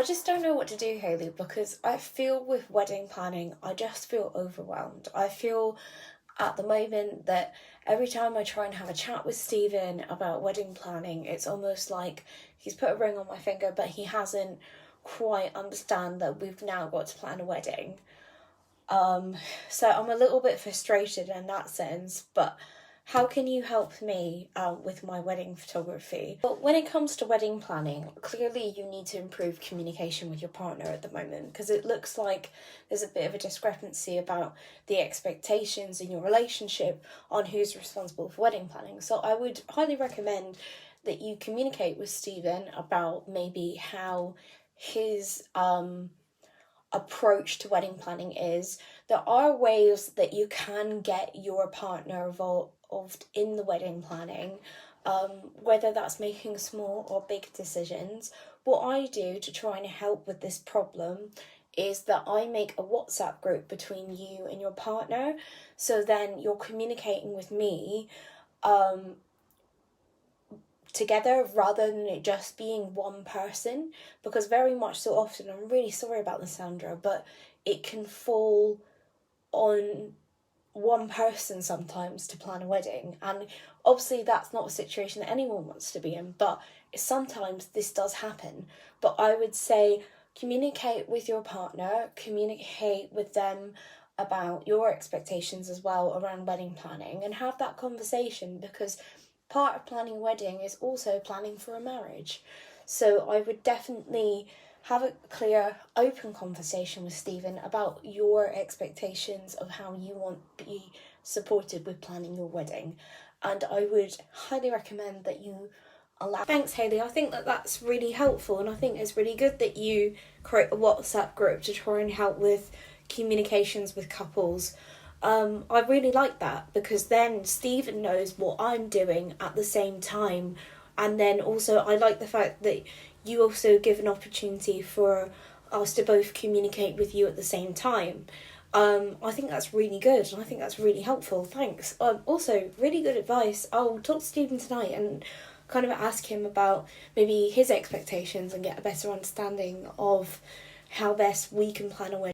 I just don't know what to do, Hayley, because I feel with wedding planning, I just feel overwhelmed. I feel at the moment that every time I try and have a chat with Stephen about wedding planning, it's almost like he's put a ring on my finger, but he hasn't quite understand that we've now got to plan a wedding. So I'm a little bit frustrated in that sense, but how can you help me with my wedding photography? But when it comes to wedding planning, clearly you need to improve communication with your partner at the moment, because it looks like there's a bit of a discrepancy about the expectations in your relationship on who's responsible for wedding planning. So I would highly recommend that you communicate with Stephen about maybe how his approach to wedding planning is. There are ways that you can get your partner involved in the wedding planning, whether that's making small or big decisions. What I do to try and help with this problem is that I make a WhatsApp group between you and your partner, so then you're communicating with me together rather than it just being one person, because very much so often, I'm really sorry about this, Sandra, but it can fall on one person sometimes to plan a wedding, and obviously that's not a situation that anyone wants to be in, but sometimes this does happen. But I would say communicate with your partner, communicate with them about your expectations as well around wedding planning, and have that conversation, because part of planning a wedding is also planning for a marriage. So I would definitely have a clear, open conversation with Stephen about your expectations of how you want to be supported with planning your wedding. And I would highly recommend that you allow... Thanks, Hayley. I think that that's really helpful, and I think it's really good that you create a WhatsApp group to try and help with communications with couples. I really like that, because then Stephen knows what I'm doing at the same time, and then also I like the fact that you also give an opportunity for us to both communicate with you at the same time. I think that's really good, and I think that's really helpful. Thanks. Also, really good advice. I'll talk to Stephen tonight and kind of ask him about maybe his expectations and get a better understanding of how best we can plan a wedding.